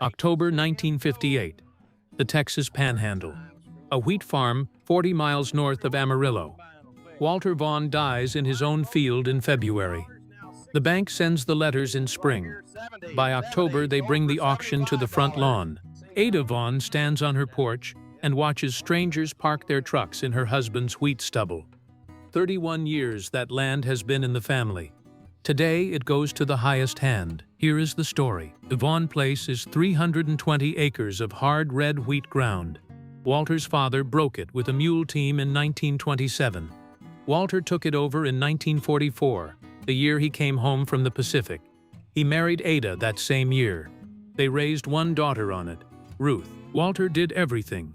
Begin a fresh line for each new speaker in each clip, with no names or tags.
October 1958. The Texas Panhandle. A wheat farm 40 miles north of Amarillo. Walter Vaughn dies in his own field in February. The bank sends the letters in spring. By October, they bring the auction to the front lawn. Ada Vaughn stands on her porch and watches strangers park their trucks in her husband's wheat stubble. 31 years that land has been in the family. Today, it goes to the highest hand. Here is the story. Devon Place is 320 acres of hard red wheat ground. Walter's father broke it with a mule team in 1927. Walter took it over in 1944, the year he came home from the Pacific. He married Ada that same year. They raised one daughter on it, Ruth. Walter did everything.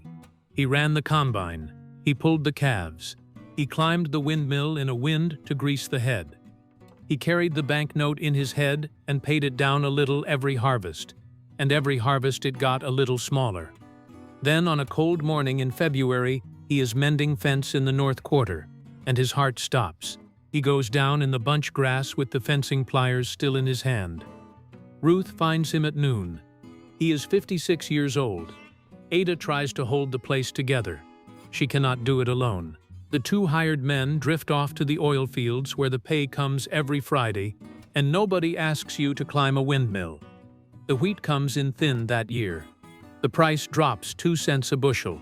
He ran the combine. He pulled the calves. He climbed the windmill in a wind to grease the head. He carried the banknote in his head and paid it down a little every harvest, and every harvest it got a little smaller. Then on a cold morning in February, he is mending fence in the north quarter, and his heart stops. He goes down in the bunch grass with the fencing pliers still in his hand. Ruth finds him at noon. He is 56 years old. Ada tries to hold the place together. She cannot do it alone. The two hired men drift off to the oil fields where the pay comes every Friday, and nobody asks you to climb a windmill. The wheat comes in thin that year. The price drops 2 cents a bushel.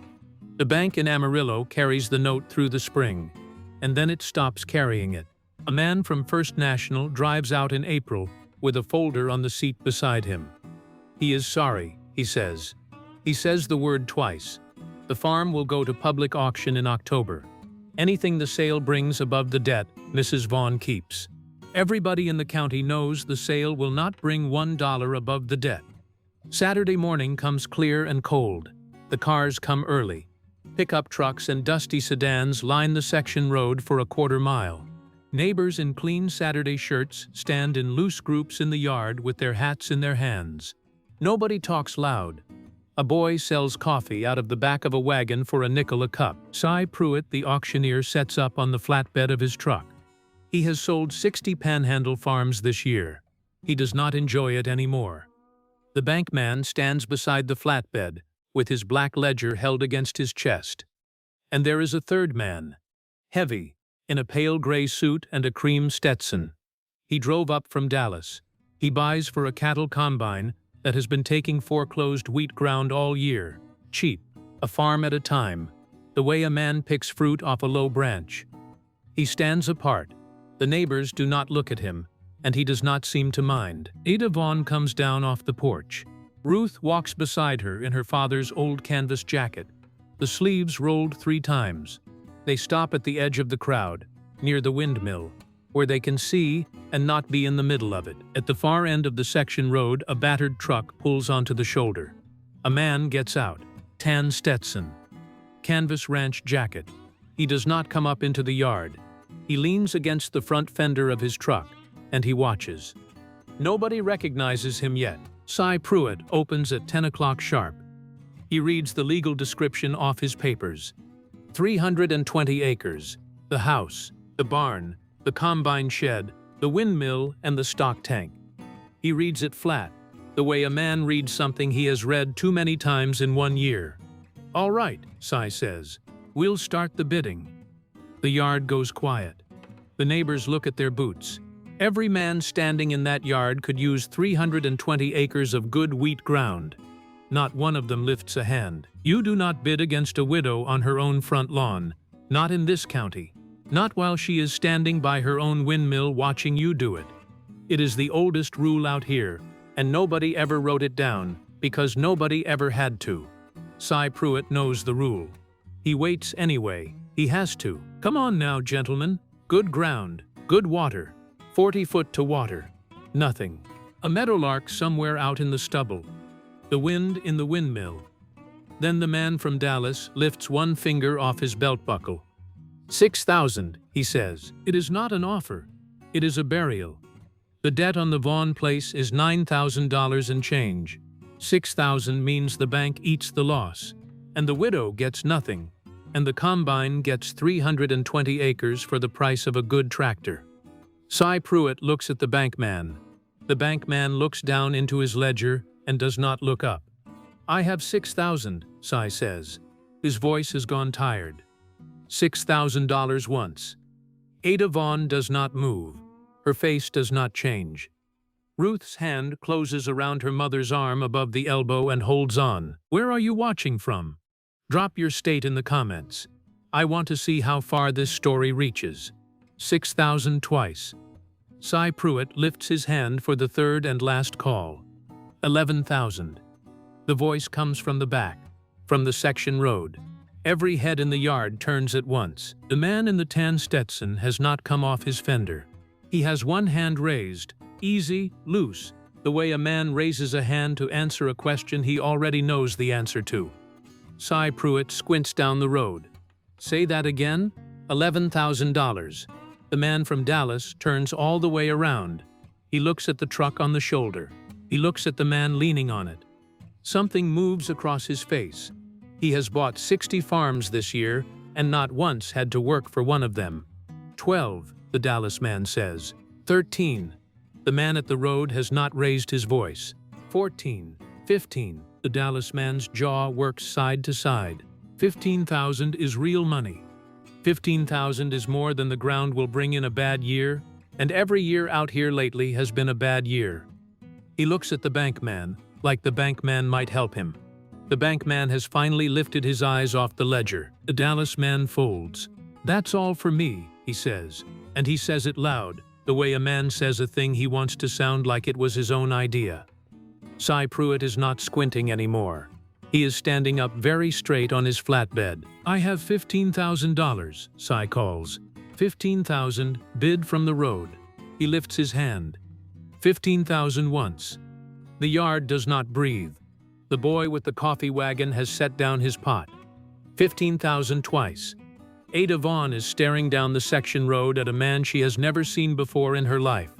The bank in Amarillo carries the note through the spring, and then it stops carrying it. A man from First National drives out in April with a folder on the seat beside him. He is sorry, he says. He says the word twice. The farm will go to public auction in October. Anything the sale brings above the debt, Mrs. Vaughn keeps. Everybody in the county knows the sale will not bring $1 above the debt. Saturday morning comes clear and cold. The cars come early. Pickup trucks and dusty sedans line the section road for a quarter mile. Neighbors in clean Saturday shirts stand in loose groups in the yard with their hats in their hands. Nobody talks loud. A boy sells coffee out of the back of a wagon for a nickel a cup. Cy Pruitt, the auctioneer, sets up on the flatbed of his truck. He has sold 60 Panhandle farms this year. He does not enjoy it anymore. The bankman stands beside the flatbed, with his black ledger held against his chest. And there is a third man, heavy, in a pale gray suit and a cream Stetson. He drove up from Dallas. He buys for a cattle combine that has been taking foreclosed wheat ground all year, cheap, a farm at a time, the way a man picks fruit off a low branch. He stands apart. The neighbors do not look at him, and he does not seem to mind. Ada Vaughn comes down off the porch. Ruth walks beside her in her father's old canvas jacket, the sleeves rolled 3 times. They stop at the edge of the crowd, near the windmill, where they can see and not be in the middle of it. At the far end of the section road, a battered truck pulls onto the shoulder. A man gets out, tan Stetson, canvas ranch jacket. He does not come up into the yard. He leans against the front fender of his truck, and he watches. Nobody recognizes him yet. Cy Pruitt opens at 10 o'clock sharp. He reads the legal description off his papers. 320 acres, the house, the barn, the combine shed, the windmill, and the stock tank. He reads it flat, the way a man reads something he has read too many times in 1 year. "All right," Cy says. "We'll start the bidding." The yard goes quiet. The neighbors look at their boots. Every man standing in that yard could use 320 acres of good wheat ground. Not one of them lifts a hand. You do not bid against a widow on her own front lawn, not in this county. Not while she is standing by her own windmill watching you do it. It is the oldest rule out here, and nobody ever wrote it down, because nobody ever had to. Cy Pruitt knows the rule. He waits anyway. He has to. Come on now, gentlemen. Good ground, good water. 40 foot to water. Nothing. A meadowlark somewhere out in the stubble. The wind in the windmill. Then the man from Dallas lifts one finger off his belt buckle. 6,000, he says. It is not an offer. It is a burial. The debt on the Vaughn place is $9,000 and change. 6,000 means the bank eats the loss, and the widow gets nothing, and the combine gets 320 acres for the price of a good tractor. Cy Pruitt looks at the bankman. The bankman looks down into his ledger and does not look up. "I have 6,000, Cy says. His voice has gone tired. $6,000 once. Ada Vaughn does not move. Her face does not change. Ruth's hand closes around her mother's arm above the elbow and holds on. "Where are you watching from? Drop your state in the comments. I want to see how far this story reaches." 6,000 twice. Cy Pruitt lifts his hand for the third and last call. 11,000. The voice comes from the back, from the section road. Every head in the yard turns at once. The man in the tan Stetson has not come off his fender. He has one hand raised, easy, loose, the way a man raises a hand to answer a question he already knows the answer to. Cy Pruitt squints down the road. "Say that again?" $11,000. The man from Dallas turns all the way around. He looks at the truck on the shoulder. He looks at the man leaning on it. Something moves across his face. He has bought 60 farms this year and not once had to work for one of them. 12, the Dallas man says. 13. The man at the road has not raised his voice. 14. 15. The Dallas man's jaw works side to side. 15,000 is real money. 15,000 is more than the ground will bring in a bad year, and every year out here lately has been a bad year. He looks at the bank man, like the bank man might help him. The bank man has finally lifted his eyes off the ledger. The Dallas man folds. "That's all for me," he says, and he says it loud, the way a man says a thing he wants to sound like it was his own idea. Cy Pruitt is not squinting anymore. He is standing up very straight on his flatbed. "I have $15,000, Cy calls. 15,000, bid from the road." He lifts his hand. 15,000 once. The yard does not breathe. The boy with the coffee wagon has set down his pot. 15,000 twice. Ada Vaughn is staring down the section road at a man she has never seen before in her life.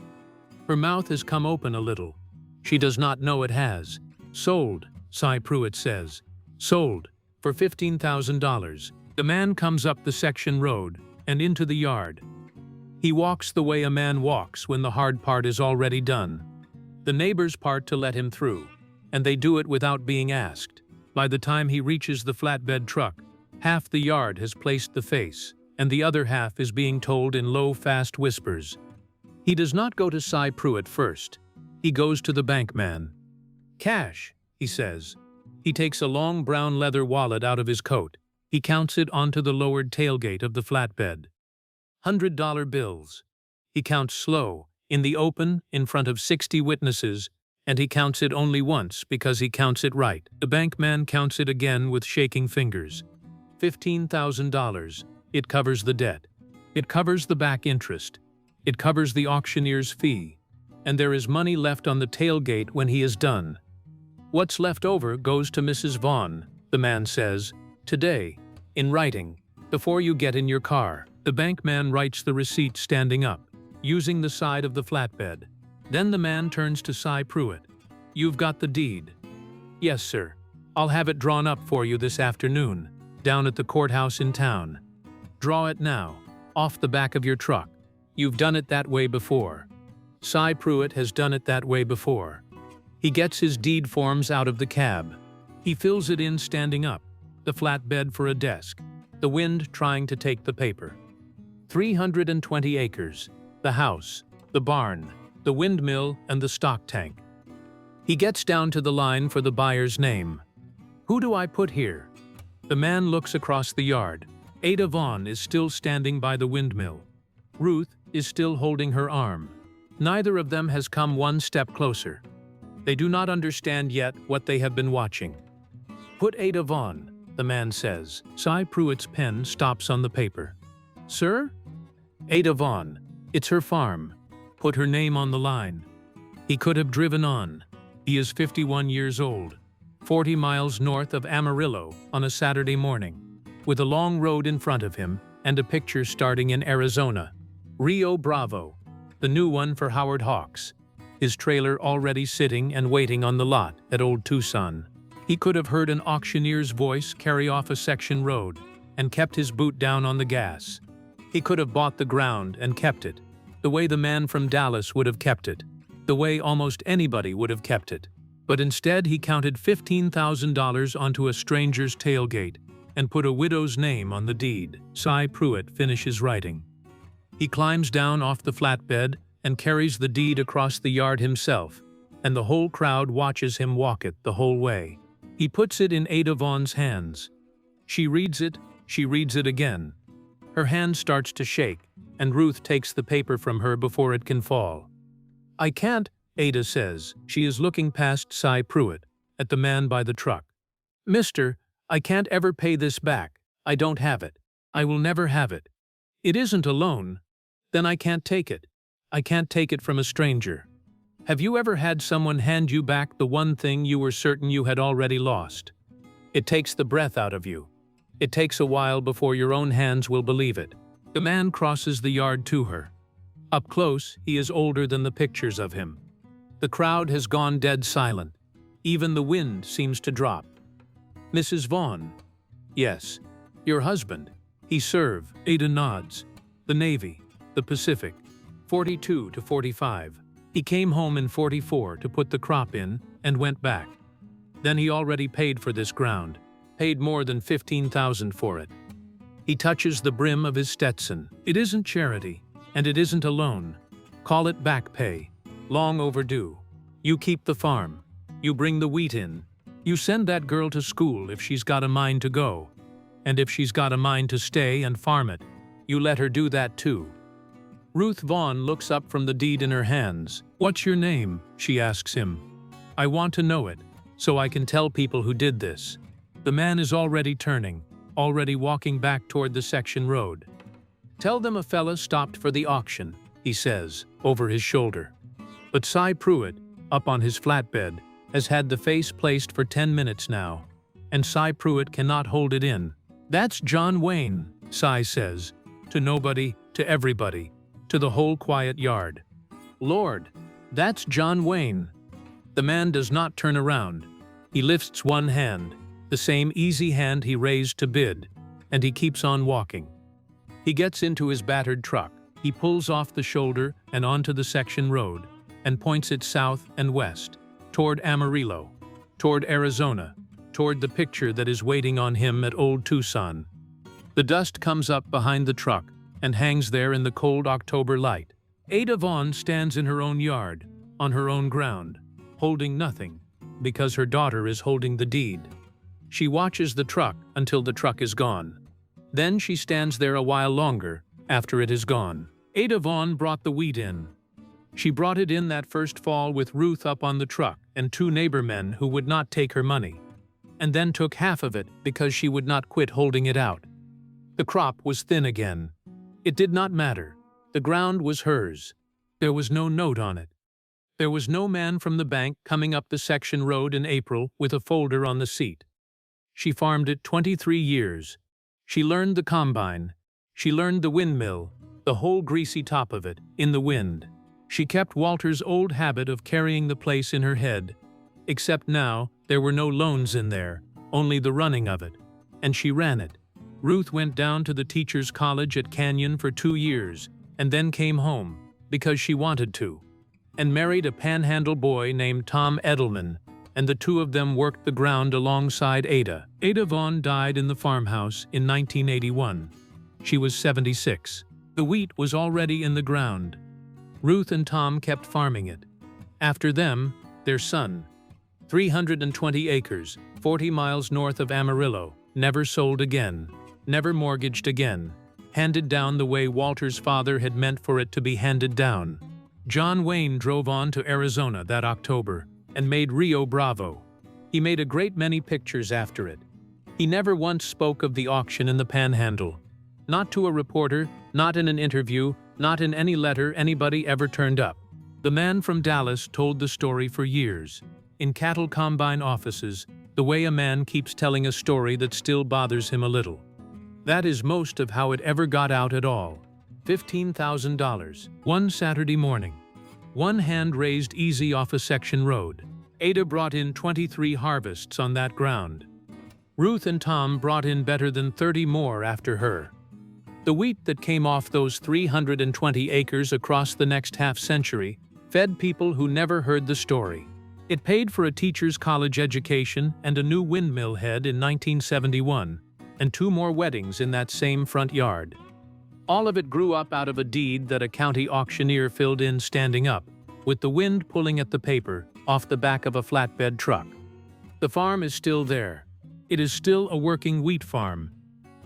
Her mouth has come open a little. She does not know it has. "Sold," Cy Pruitt says. "Sold, for $15,000. The man comes up the section road and into the yard. He walks the way a man walks when the hard part is already done. The neighbors part to let him through, and they do it without being asked. By the time he reaches the flatbed truck, half the yard has placed the face, and the other half is being told in low, fast whispers. He does not go to Cy Pruitt first. He goes to the bank man. "Cash," he says. He takes a long brown leather wallet out of his coat. He counts it onto the lowered tailgate of the flatbed. $100 bills. He counts slow, in the open, in front of 60 witnesses, and he counts it only once because he counts it right. The bank man counts it again with shaking fingers. $15,000. It covers the debt. It covers the back interest. It covers the auctioneer's fee. And there is money left on the tailgate when he is done. "What's left over goes to Mrs. Vaughn," the man says, "today, in writing, before you get in your car." The bank man writes the receipt standing up, using the side of the flatbed. Then the man turns to Cy Pruitt. "You've got the deed." "Yes, sir. I'll have it drawn up for you this afternoon, down at the courthouse in town. Draw it now, off the back of your truck. You've done it that way before." Cy Pruitt has done it that way before. He gets his deed forms out of the cab. He fills it in standing up, the flatbed for a desk, the wind trying to take the paper. 320 acres, the house, the barn, the windmill, and the stock tank. He gets down to the line for the buyer's name. "Who do I put here?" The man looks across the yard. Ada Vaughn is still standing by the windmill. Ruth is still holding her arm. Neither of them has come one step closer. They do not understand yet what they have been watching. "Put Ada Vaughn," the man says. Cy Pruitt's pen stops on the paper. "Sir?" "Ada Vaughn. It's her farm. Put her name on the line." He could have driven on. He is 51 years old, 40 miles north of Amarillo on a Saturday morning, with a long road in front of him and a picture starting in Arizona. Rio Bravo, the new one for Howard Hawks. His trailer already sitting and waiting on the lot at Old Tucson. He could have heard an auctioneer's voice carry off a section road and kept his boot down on the gas. He could have bought the ground and kept it, the way the man from Dallas would have kept it, the way almost anybody would have kept it. But instead he counted $15,000 onto a stranger's tailgate and put a widow's name on the deed. Cy Pruitt finishes writing. He climbs down off the flatbed and carries the deed across the yard himself, and the whole crowd watches him walk it the whole way. He puts it in Ada Vaughn's hands. She reads it again. Her hand starts to shake, and Ruth takes the paper from her before it can fall. "I can't," Ada says. She is looking past Cy Pruitt, at the man by the truck. "Mister, I can't ever pay this back. I don't have it. I will never have it. It isn't a loan. Then I can't take it. I can't take it from a stranger. Have you ever had someone hand you back the one thing you were certain you had already lost? It takes the breath out of you. It takes a while before your own hands will believe it." The man crosses the yard to her. Up close, he is older than the pictures of him. The crowd has gone dead silent. Even the wind seems to drop. "Mrs. Vaughn." "Yes. Your husband. He served." Ada nods. "The Navy. The Pacific. 42 to 45. He came home in 44 to put the crop in and went back. Then he already paid for this ground. Paid more than $15,000 for it." He touches the brim of his Stetson. "It isn't charity, and it isn't a loan. Call it back pay. Long overdue. You keep the farm. You bring the wheat in. You send that girl to school if she's got a mind to go. And if she's got a mind to stay and farm it, you let her do that too." Ruth Vaughn looks up from the deed in her hands. "What's your name?" she asks him. "I want to know it, so I can tell people who did this." The man is already turning, already walking back toward the section road. "Tell them a fella stopped for the auction," he says, over his shoulder. But Cy Pruitt, up on his flatbed, has had the face placed for 10 minutes now, and Cy Pruitt cannot hold it in. "That's John Wayne," Cy says, to nobody, to everybody, to the whole quiet yard. "Lord, that's John Wayne." The man does not turn around. He lifts one hand, the same easy hand he raised to bid, and he keeps on walking. He gets into his battered truck. He pulls off the shoulder and onto the section road, and points it south and west, toward Amarillo, toward Arizona, toward the picture that is waiting on him at Old Tucson. The dust comes up behind the truck and hangs there in the cold October light. Ada Vaughn stands in her own yard, on her own ground, holding nothing, because her daughter is holding the deed. She watches the truck until the truck is gone. Then she stands there a while longer, after it is gone. Ada Vaughn brought the wheat in. She brought it in that first fall with Ruth up on the truck and 2 neighbor men who would not take her money, and then took half of it because she would not quit holding it out. The crop was thin again. It did not matter. The ground was hers. There was no note on it. There was no man from the bank coming up the section road in April with a folder on the seat. She farmed it 23 years. She learned the combine. She learned the windmill, the whole greasy top of it, in the wind. She kept Walter's old habit of carrying the place in her head. Except now, there were no loans in there, only the running of it. And she ran it. Ruth went down to the teacher's college at Canyon for 2 years, and then came home, because she wanted to, and married a Panhandle boy named Tom Edelman, and the 2 of them worked the ground alongside Ada. Ada Vaughn died in the farmhouse in 1981. She was 76. The wheat was already in the ground. Ruth and Tom kept farming it. After them, their son. 320 acres, 40 miles north of Amarillo, never sold again, never mortgaged again, handed down the way Walter's father had meant for it to be handed down. John Wayne drove on to Arizona that October and made Rio Bravo. He made a great many pictures after it. He never once spoke of the auction in the Panhandle. Not to a reporter, not in an interview, not in any letter anybody ever turned up. The man from Dallas told the story for years, in cattle combine offices, the way a man keeps telling a story that still bothers him a little. That is most of how it ever got out at all. $15,000. One Saturday morning. One hand raised easy off a section road. Ada brought in 23 harvests on that ground. Ruth and Tom brought in better than 30 more after her. The wheat that came off those 320 acres across the next half-century fed people who never heard the story. It paid for a teacher's college education and a new windmill head in 1971, and 2 more weddings in that same front yard. All of it grew up out of a deed that a county auctioneer filled in standing up, with the wind pulling at the paper off the back of a flatbed truck. The farm is still there. It is still a working wheat farm.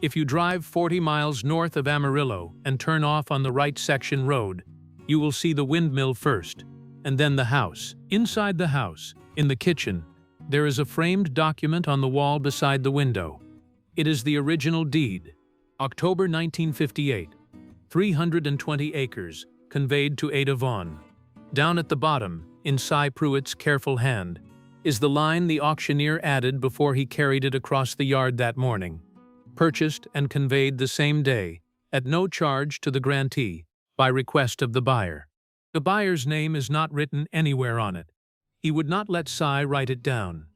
If you drive 40 miles north of Amarillo and turn off on the right section road, you will see the windmill first, and then the house. Inside the house, in the kitchen, there is a framed document on the wall beside the window. It is the original deed. October 1958, 320 acres, conveyed to Ada Vaughn. Down at the bottom, in Cy Pruitt's careful hand, is the line the auctioneer added before he carried it across the yard that morning. Purchased and conveyed the same day, at no charge to the grantee, by request of the buyer. The buyer's name is not written anywhere on it. He would not let Cy write it down.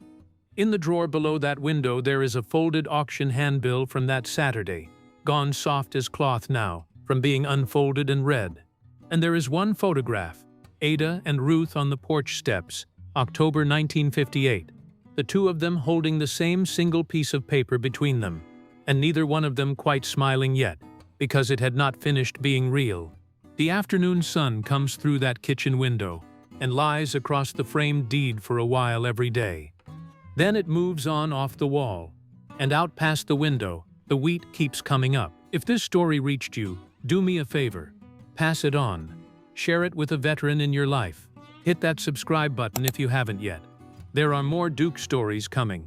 In the drawer below that window there is a folded auction handbill from that Saturday, gone soft as cloth now, from being unfolded and read. And there is one photograph, Ada and Ruth on the porch steps, October 1958, the 2 of them holding the same single piece of paper between them, and neither one of them quite smiling yet, because it had not finished being real. The afternoon sun comes through that kitchen window and lies across the framed deed for a while every day. Then it moves on off the wall, and out past the window, the wheat keeps coming up. If this story reached you, do me a favor. Pass it on. Share it with a veteran in your life. Hit that subscribe button if you haven't yet. There are more Duke stories coming.